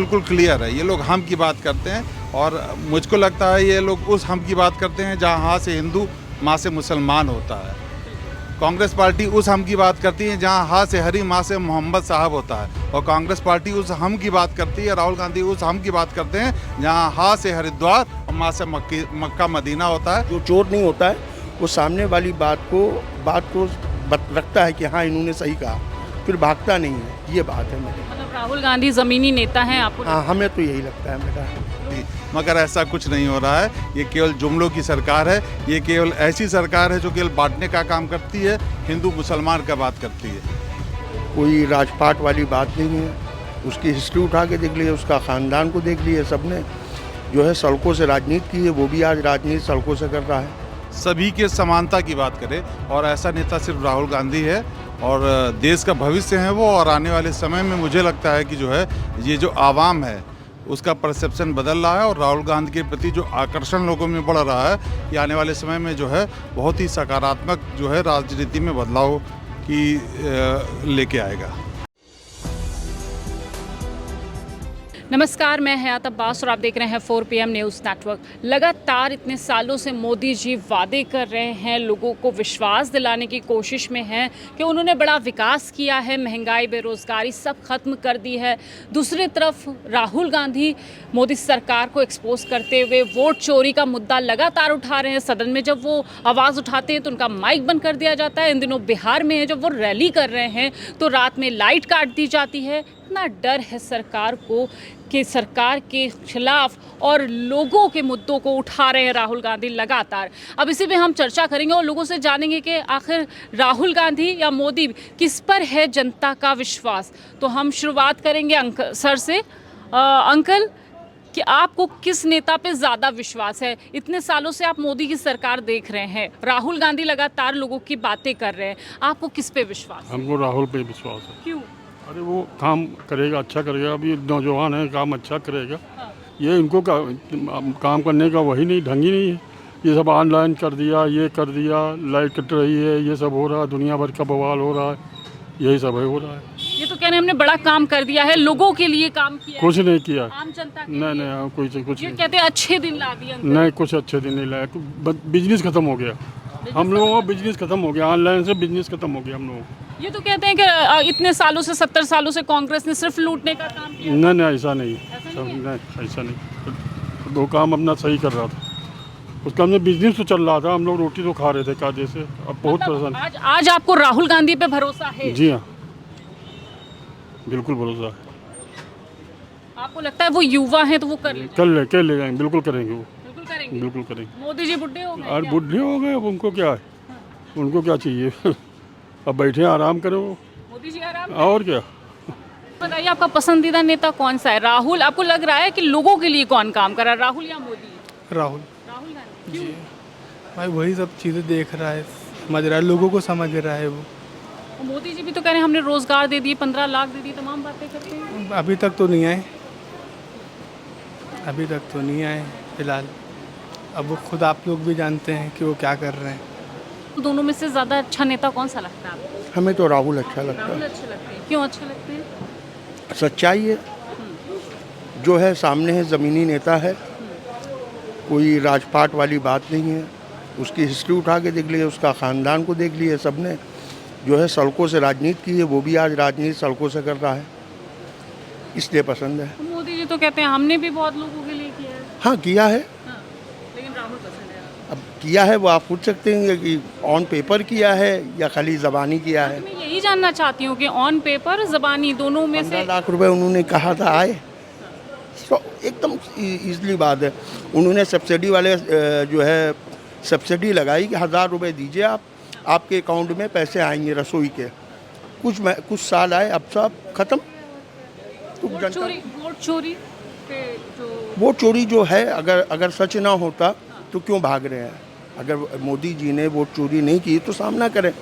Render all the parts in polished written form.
बिल्कुल क्लियर है, ये लोग हम की बात करते हैं और मुझको लगता है ये लोग उस हम की बात करते हैं जहाँ हाँ से हिंदू माँ से मुसलमान होता है। कांग्रेस पार्टी उस हम की बात करती है जहाँ हाँ से हरी माँ से मोहम्मद साहब होता है, और कांग्रेस पार्टी उस हम की बात करती है, राहुल गांधी उस हम की बात करते हैं जहाँ हाँ से हरिद्वार और माँ से मक्का मदीना होता है। जो चोर नहीं होता है वो सामने वाली बात को रखता है कि हाँ इन्होंने सही कहा, फिर भागता नहीं है। ये बात है मेरी। मतलब राहुल गांधी जमीनी नेता हैं आपको? हाँ, हमें तो यही लगता है बेटा। मगर ऐसा कुछ नहीं हो रहा है, ये केवल जुमलों की सरकार है। ये केवल ऐसी सरकार है जो केवल बांटने का काम करती है, हिंदू मुसलमान का बात करती है। कोई राजपाट वाली बात नहीं है। उसकी हिस्ट्री उठा के देख लिए, उसका ख़ानदान को देख लिए। सबने जो है सड़कों से राजनीति की है, वो भी आज राजनीति सड़कों से कर रहा है। सभी के समानता की बात करें, और ऐसा नेता सिर्फ राहुल गांधी है और देश का भविष्य है वो। और आने वाले समय में मुझे लगता है कि जो है ये जो आवाम है उसका परसेप्शन बदल रहा है, और राहुल गांधी के प्रति जो आकर्षण लोगों में बढ़ रहा है, ये आने वाले समय में जो है बहुत ही सकारात्मक जो है राजनीति में बदलाव की लेके आएगा। नमस्कार, मैं हयात अब्बास और आप देख रहे हैं 4 PM न्यूज़ नेटवर्क। लगातार इतने सालों से मोदी जी वादे कर रहे हैं, लोगों को विश्वास दिलाने की कोशिश में हैं कि उन्होंने बड़ा विकास किया है, महंगाई बेरोज़गारी सब खत्म कर दी है। दूसरी तरफ राहुल गांधी मोदी सरकार को एक्सपोज करते हुए वोट चोरी का मुद्दा लगातार उठा रहे हैं। सदन में जब वो आवाज़ उठाते हैं तो उनका माइक बंद कर दिया जाता है। इन दिनों बिहार में जब वो रैली कर रहे हैं तो रात में लाइट काट दी जाती है। इतना डर है सरकार को कि सरकार के खिलाफ और लोगों के मुद्दों को उठा रहे हैं राहुल गांधी लगातार। अब इसी पे हम चर्चा करेंगे और लोगों से जानेंगे कि आखिर राहुल गांधी या मोदी किस पर है जनता का विश्वास। तो हम शुरुआत करेंगे अंकल सर से। अंकल, कि आपको किस नेता पे ज़्यादा विश्वास है? इतने सालों से आप मोदी की सरकार देख रहे हैं, राहुल गांधी लगातार लोगों की बातें कर रहे हैं, आपको किस पे विश्वास है? हमको राहुल पे विश्वास है। क्यों? अरे वो काम करेगा, अच्छा करेगा। अभी नौजवान है, काम अच्छा करेगा। हाँ। ये इनको काम करने का वही नहीं, ढंग ही नहीं है। ये सब ऑनलाइन कर दिया, ये कर दिया, लाइट कट रही है, ये सब हो रहा है, दुनिया भर का बवाल हो रहा है, यही सब है हो रहा है। ये तो कह रहे हैं हमने बड़ा काम कर दिया है, लोगों के लिए काम किया कुछ है, नहीं किया। आम जनता के नहीं लिए। नहीं, कुछ ये नहीं। कहते हैं अच्छे दिन ला दिए अंकल। नहीं, कुछ अच्छे दिन नहीं लाया। बिजनेस खत्म हो गया, हम लोगों का बिजनेस खत्म हो गया। ऑनलाइन से बिजनेस खत्म हो गया हम लोगों को। ये तो कहते हैं कि इतने सालों से 70 सालों से कांग्रेस ने सिर्फ लूटने का काम किया। नहीं नहीं, ऐसा नहीं, ऐसा नहीं है? नहीं ऐसा नहीं। दो काम अपना सही कर रहा था, उसका हमने बिजनेस तो चल रहा था, हम लोग रोटी तो खा रहे थे कायदे से। अब बहुत मतलब परेशान। आज आपको राहुल गांधी पे भरोसा है? जी हाँ, बिल्कुल भरोसा है। आपको लगता है वो युवा हैं तो वो कर ले जाएंगे, बिल्कुल करेंगे वो, बिल्कुल करेंगे। बिल्कुल करेंगे। मोदी जी बुढ़े हो गए और क्या? बुढ़े हो गए, अब उनको क्या है, उनको क्या चाहिए अब बैठे आराम करें वो, मोदी जी आराम। और क्या। बताइए आपका पसंदीदा नेता कौन सा है? राहुल, आपको लग रहा है कि लोगों के लिए कौन काम कर रहा है, राहुल या मोदी? राहुल राहुल गांधी। क्यों? भाई वही सब चीज़ें देख रहा है, समझ रहा है, लोगों को समझ रहा है वो। और मोदी जी भी तो कह रहे हैं हमने रोजगार दे दिए, 15 लाख दे दिए, तमाम बातें करते हैं। अभी तक तो नहीं आए, अभी तक तो नहीं आए फिलहाल। अब वो खुद आप लोग भी जानते हैं कि वो क्या कर रहे हैं। दोनों में से ज़्यादा अच्छा नेता कौन सा लगता है आपको? हमें तो राहुल अच्छा लगता राहुल है। अच्छे लगते हैं। क्यों अच्छे लगते हैं? सच्चाई है, जो है सामने है, ज़मीनी नेता है, कोई राजपाट वाली बात नहीं है। उसकी हिस्ट्री उठा के देख लिए, उसका ख़ानदान को देख लिए। सबने जो है सड़कों से राजनीति की है, वो भी आज राजनीति सड़कों से कर रहा है, इसलिए पसंद है। तो मोदी जी तो कहते हैं हमने भी बहुत लोगों के लिए किया है। हाँ, किया है। हाँ, लेकिन राहुल पसंद है। अब किया है वो आप पूछ सकते हैं कि ऑन पेपर किया है या खाली ज़बानी किया है। तो मैं यही जानना चाहती हूँ कि ऑन पेपर ज़बानी दोनों में 15 से। लाख रुपए उन्होंने कहा था आए, तो एकदम ईजली बात है। उन्होंने सब्सिडी वाले जो है सब्सिडी लगाई कि 1000 रुपये दीजिए, आपके अकाउंट में पैसे आएंगे रसोई के। कुछ साल आए, अब सब खत्म। तो वोट जनता चोरी पे जो वोट चोरी जो है, अगर सच ना होता तो क्यों भाग रहे हैं? अगर मोदी जी ने वोट चोरी नहीं की तो सामना करें।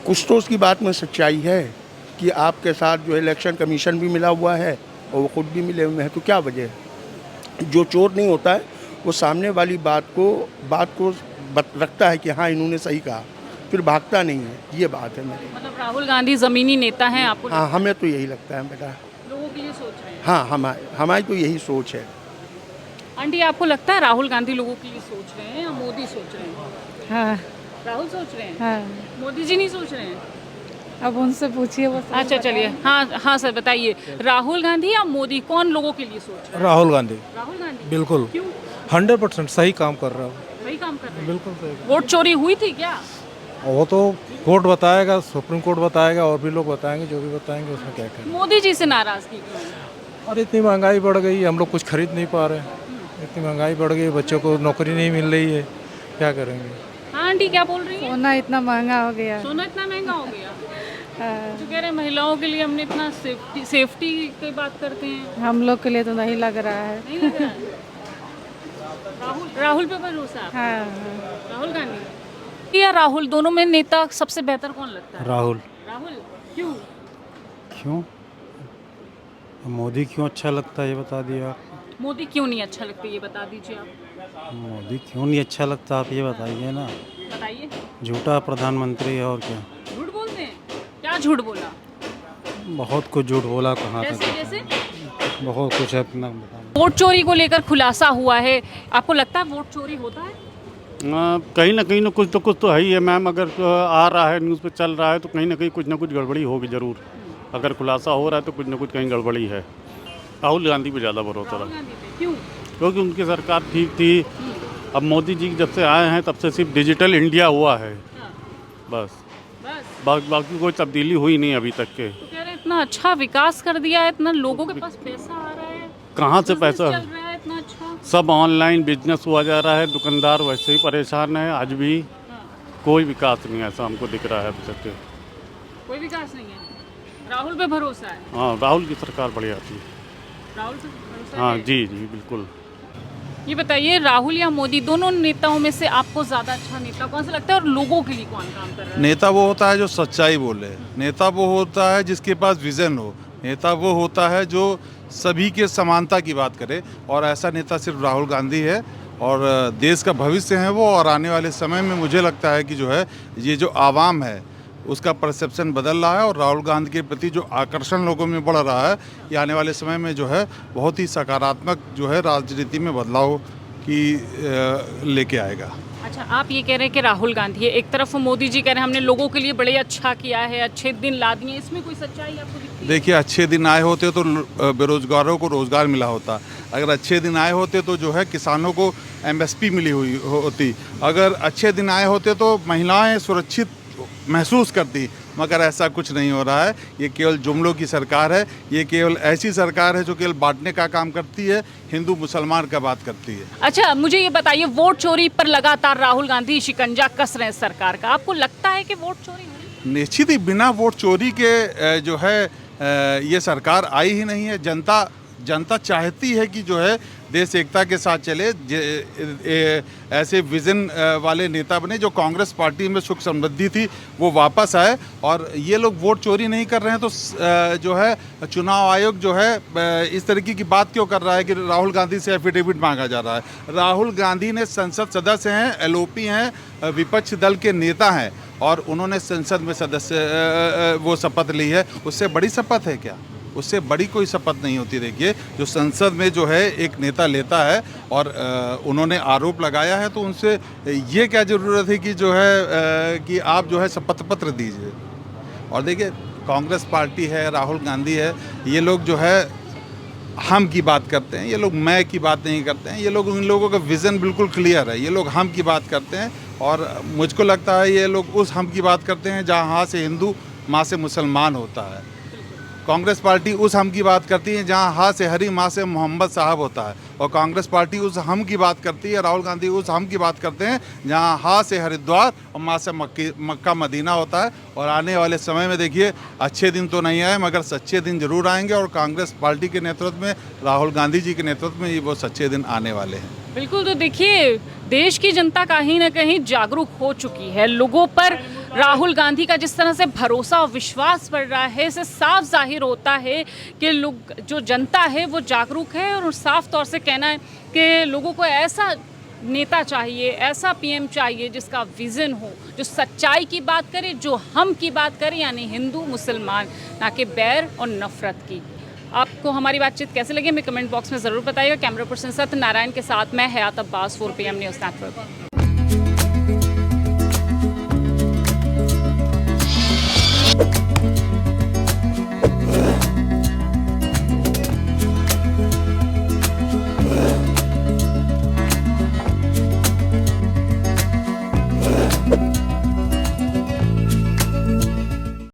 कुछ तो उसकी बात में सच्चाई है कि आपके साथ जो इलेक्शन कमीशन भी मिला हुआ है और वो खुद भी मिले हुए हैं, तो क्या वजह है? जो चोर नहीं होता है वो सामने वाली बात को रखता है कि हाँ इन्होंने सही कहा, फिर भागता नहीं है। ये बात है मेरी। मतलब राहुल गांधी जमीनी नेता हैं आपको? हाँ, हमें तो यही लगता है बेटा। लोगों के लिए सोच रहे हैं। हाँ, हमारी तो यही सोच है। आंटी, आपको लगता है राहुल गांधी लोगों के लिए सोच रहे हैं या मोदी सोच रहे हैं? हाँ राहुल सोच रहे हैं, हाँ, मोदी जी नहीं सोच रहे हैं। अब उनसे पूछिए वो सही अच्छा चलिए, हाँ हाँ सर बताइए, राहुल गांधी या मोदी, कौन लोगों के लिए सोच रहा है? राहुल गांधी राहुल गांधी। बिल्कुल क्यों? 100% सही काम कर रहा है। वही काम कर रहे हैं। बिल्कुल सही। वोट चोरी हुई थी क्या? वो तो कोर्ट बताएगा, सुप्रीम कोर्ट बताएगा, और भी लोग बताएंगे, जो भी बताएंगे उसमें क्या क्या। मोदी जी से नाराजगी क्यों है? और इतनी महंगाई बढ़ गई है, हम लोग कुछ खरीद नहीं पा रहे हैं। इतनी महंगाई बढ़ गई है, बच्चों को नौकरी नहीं मिल रही है, क्या करेंगे। हाँ आंटी, क्या बोल रही है? सोना इतना महंगा हो गया। सोना इतना महंगा हो गया, हाँ, जो कह रहे हैं महिलाओं के लिए हमने इतना सेफ्टी की बात करते हैं, हम लोग के लिए तो नहीं लग रहा है। नहीं लग रहा है? राहुल पे भरोसा है? हाँ हाँ। राहुल गांधी या राहुल, दोनों में नेता सबसे बेहतर कौन लगता है? राहुल। राहुल क्यों? क्यों? मोदी क्यों अच्छा लगता है ये बता दिया आप। मोदी क्यों नहीं अच्छा लगता ये बता दीजिए आप। मोदी क्यों नहीं अच्छा लगता आप ये बताइए ना। बताइए। झूठा प्रधानमंत्री है और क्या। झूठ बोलते हैं? क्या झूठ बोला? बहुत कुछ झूठ बोला, कहाँ कैसे तक जैसे? बहुत कुछ है अपना बता। वोट चोरी को लेकर खुलासा हुआ है, आपको लगता है वोट चोरी होता है? कहीं ना कुछ तो है ही है मैम। अगर आ रहा है, न्यूज़ पे चल रहा है, तो कहीं ना कुछ गड़बड़ी होगी ज़रूर। अगर खुलासा हो रहा है तो कुछ ना कुछ कहीं गड़बड़ी है। राहुल गांधी पे ज़्यादा भरोसा राहुल रहा, गांधी पे क्यों? क्योंकि उनकी सरकार ठीक थी। अब मोदी जी जब से आए हैं तब से सिर्फ डिजिटल इंडिया हुआ है, हाँ, बस। बस बाकी कोई तब्दीली हुई नहीं अभी तक के। तो कह रहे हैं इतना अच्छा विकास कर दिया है, इतना लोगों के पास पैसा आ रहा है, कहाँ से बिजनेस पैसा? चल रहा है इतना अच्छा। सब ऑनलाइन बिजनेस हुआ जा रहा है, दुकानदार वैसे ही परेशान है। आज भी हाँ, कोई विकास नहीं ऐसा हमको दिख रहा है अभी तक के। कोई विकास नहीं है। राहुल पे भरोसा है? हाँ, राहुल की सरकार बढ़िया थी। राहुल पे भरोसा हाँ है? जी जी बिल्कुल। ये बताइए, राहुल या मोदी, दोनों नेताओं में से आपको ज़्यादा अच्छा नेता कौन सा लगता है और लोगों के लिए कौन काम कर रहा है? नेता वो होता है जो सच्चाई बोले, नेता वो होता है जिसके पास विज़न हो, नेता वो होता है जो सभी के समानता की बात करे, और ऐसा नेता सिर्फ राहुल गांधी है। और देश का भविष्य है वो, और आने वाले समय में मुझे लगता है कि जो है ये जो आवाम है उसका परसेप्शन बदल रहा है, और राहुल गांधी के प्रति जो आकर्षण लोगों में बढ़ रहा है, ये आने वाले समय में जो है बहुत ही सकारात्मक जो है राजनीति में बदलाव की लेके आएगा। अच्छा, आप ये कह रहे हैं कि राहुल गांधी है, एक तरफ मोदी जी कह रहे हैं हमने लोगों के लिए बड़े अच्छा किया है, अच्छे दिन ला दिए, इसमें कोई सच्चाई आपको दिखती है? देखिए, अच्छे दिन आए होते तो बेरोजगारों को रोज़गार मिला होता, अगर अच्छे दिन आए होते तो जो है किसानों को MSP मिली हुई होती, अगर अच्छे दिन आए होते तो महिलाएं सुरक्षित महसूस करती, मगर ऐसा कुछ नहीं हो रहा है। ये केवल जुमलों की सरकार है, ये केवल ऐसी सरकार है जो केवल बांटने का काम करती है, हिंदू मुसलमान का बात करती है। अच्छा, मुझे ये बताइए, वोट चोरी पर लगातार राहुल गांधी शिकंजा कस रहे हैं सरकार का, आपको लगता है कि वोट चोरी हुई? निश्चित ही बिना वोट चोरी के जो है ये सरकार आई ही नहीं है। जनता चाहती है कि जो है देश एकता के साथ चले, ऐसे विज़न वाले नेता बने, जो कांग्रेस पार्टी में सुख समृद्धि थी वो वापस आए। और ये लोग वोट चोरी नहीं कर रहे हैं तो जो है चुनाव आयोग जो है इस तरीके की बात क्यों कर रहा है कि राहुल गांधी से एफिडेविट मांगा जा रहा है। राहुल गांधी ने संसद सदस्य हैं, LOP हैं, विपक्ष दल के नेता हैं, और उन्होंने संसद में सदस्य वो शपथ ली है। उससे बड़ी शपथ है क्या? उससे बड़ी कोई शपथ नहीं होती। देखिए, जो संसद में जो है एक नेता लेता है और उन्होंने आरोप लगाया है, तो उनसे ये क्या ज़रूरत है कि जो है कि आप जो है शपथ पत्र दीजिए। और देखिए, कांग्रेस पार्टी है, राहुल गांधी है, ये लोग जो है हम की बात करते हैं, ये लोग मैं की बात नहीं करते हैं। ये लोग, इन लोगों का विज़न बिल्कुल क्लियर है, ये लोग हम की बात करते हैं। और मुझको लगता है ये लोग उस हम की बात करते हैं जहाँ हाँ से हिंदू, माँ से मुसलमान होता है। कांग्रेस पार्टी उस हम की बात करती है जहाँ हाँ से हरी, माँ से मोहम्मद साहब होता है। और कांग्रेस पार्टी उस हम की बात करती है, राहुल गांधी उस हम की बात करते हैं जहाँ हाँ से हरिद्वार और माँ से मक्का मदीना होता है। और आने वाले समय में देखिए, अच्छे दिन तो नहीं आए मगर सच्चे दिन जरूर आएंगे, और कांग्रेस पार्टी के नेतृत्व में, राहुल गांधी जी के नेतृत्व में ये वो सच्चे दिन आने वाले हैं। बिल्कुल, तो देखिए, देश की जनता कहीं ना कहीं जागरूक हो चुकी है। लोगों पर राहुल गांधी का जिस तरह से भरोसा और विश्वास बढ़ रहा है, इससे साफ जाहिर होता है कि लोग, जो जनता है वो जागरूक है, और साफ तौर से कहना है कि लोगों को ऐसा नेता चाहिए, ऐसा PM चाहिए जिसका विज़न हो, जो सच्चाई की बात करे, जो हम की बात करे, यानी हिंदू मुसलमान, ना कि बैर और नफरत की। आपको हमारी बातचीत कैसे लगी हमें कमेंट बॉक्स में ज़रूर बताइएगा। कैमरा पर्सन सत्यनारायण के साथ मैं हयात अब्बास, 4 PM न्यूज़ नेटवर्क।